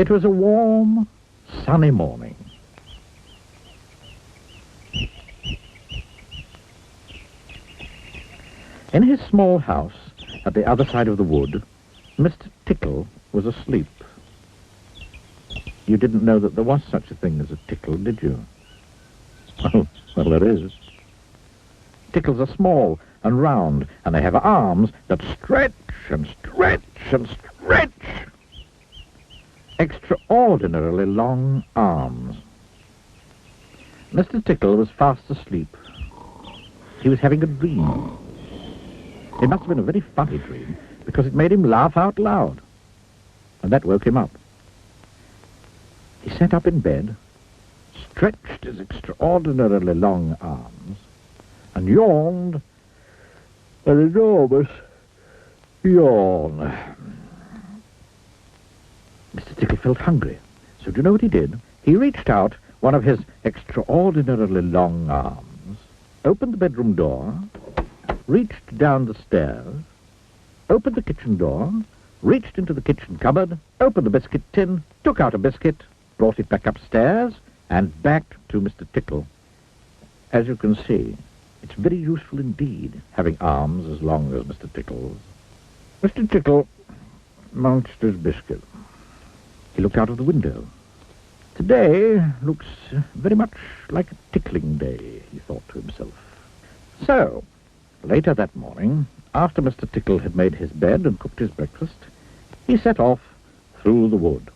It was a warm, sunny morning. In his small house at the other side of the wood, Mr. Tickle was asleep. You didn't know that there was such a thing as a tickle, did you? Oh, well, there is. Tickles are small and round, and they have arms that stretch and stretch and stretch. Extraordinarily long arms. Mr. Tickle was fast asleep. He was having a dream. It must have been a very funny dream, because it made him laugh out loud. And that woke him up. He sat up in bed, stretched his extraordinarily long arms, and yawned an enormous yawn. Mr. Tickle felt hungry, so do you know what he did? He reached out one of his extraordinarily long arms, opened the bedroom door, reached down the stairs, opened the kitchen door, reached into the kitchen cupboard, opened the biscuit tin, took out a biscuit, brought it back upstairs, and back to Mr. Tickle. As you can see, it's very useful indeed, having arms as long as Mr. Tickle's. Mr. Tickle munched his biscuit. He looked out of the window. Today looks very much like a tickling day, he thought to himself. So, later that morning, after Mr. Tickle had made his bed and cooked his breakfast, he set off through the wood.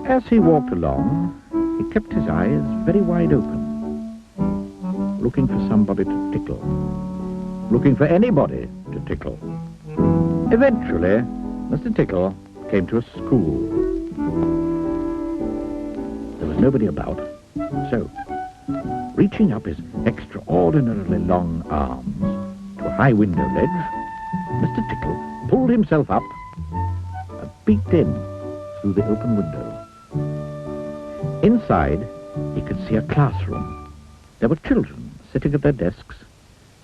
As he walked along, he kept his eyes very wide open, looking for somebody to tickle, looking for anybody to tickle. Eventually, Mr. Tickle came to a school. There was nobody about, so, reaching up his extraordinarily long arms to a high window ledge, Mr. Tickle pulled himself up and peeked in through the open window. Inside, he could see a classroom. There were children sitting at their desks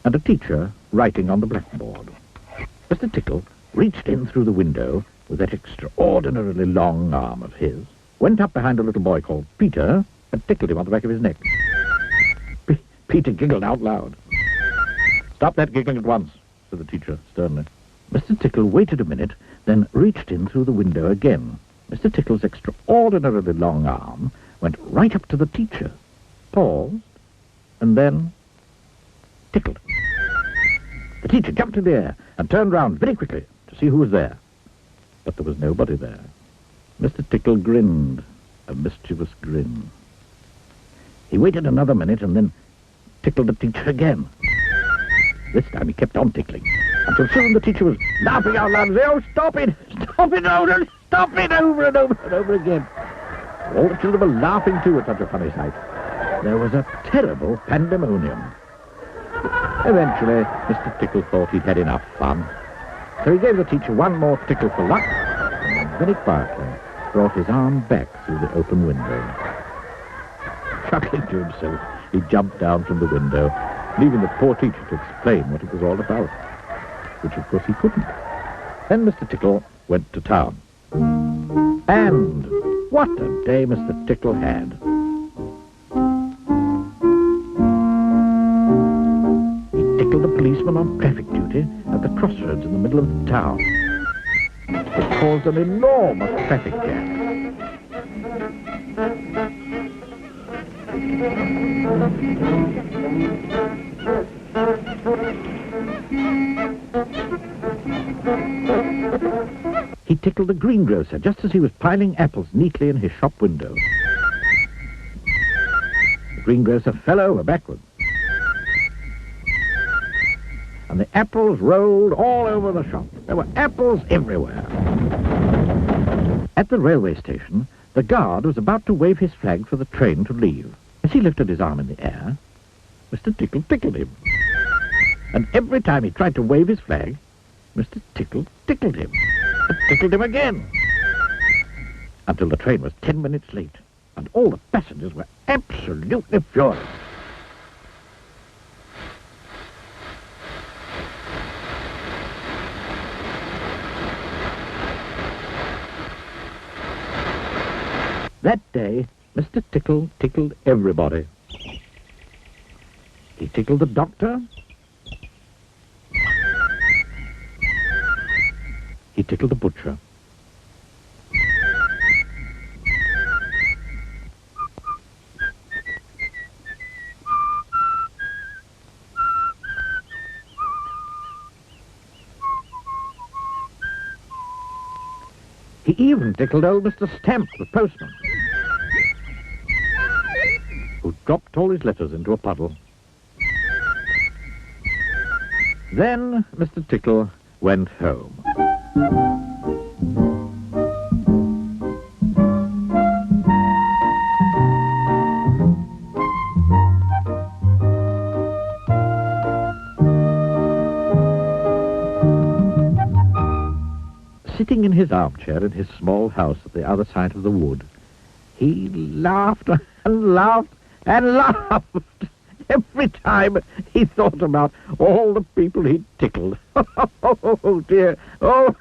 and a teacher writing on the blackboard. Mr. Tickle reached in through the window with that extraordinarily long arm of his, went up behind a little boy called Peter, and tickled him on the back of his neck. Peter giggled out loud. "Stop that giggling at once," said the teacher sternly. Mr. Tickle waited a minute, then reached in through the window again. Mr. Tickle's extraordinarily long arm went right up to the teacher, paused, and then tickled. The teacher jumped in the air and turned round very quickly to see who was there. But there was nobody there. Mr. Tickle grinned a mischievous grin. He waited another minute and then tickled the teacher again. This time he kept on tickling, until soon the teacher was laughing out loud and saying, "Oh, stop it! Stop it! Oh, stop it!" over and over and over again. All the children were laughing too at such a funny sight. There was a terrible pandemonium. Eventually, Mr. Tickle thought he'd had enough fun, so he gave the teacher one more tickle for luck, and then very quietly brought his arm back through the open window. Chuckling to himself, he jumped down from the window, leaving the poor teacher to explain what it was all about, which of course he couldn't. Then Mr. Tickle went to town. And what a day Mr. Tickle had. He tickled a policeman on traffic duty at the crossroads in the middle of the town. It caused an enormous traffic jam. He tickled the greengrocer just as he was piling apples neatly in his shop window. The greengrocer fell over backwards, and the apples rolled all over the shop. There were apples everywhere. At the railway station, the guard was about to wave his flag for the train to leave. As he lifted his arm in the air, Mr. Tickle tickled him. And every time he tried to wave his flag, Mr. Tickle tickled him. And tickled him again. Until the train was 10 minutes late, and all the passengers were absolutely furious. That day, Mr. Tickle tickled everybody. He tickled the doctor. He tickled the butcher. He even tickled old Mr. Stamp, the postman, who dropped all his letters into a puddle. Then Mr. Tickle went home. Sitting in his armchair in his small house at the other side of the wood, he laughed and laughed and laughed every time he thought about all the people he'd tickled. Oh, dear. Oh,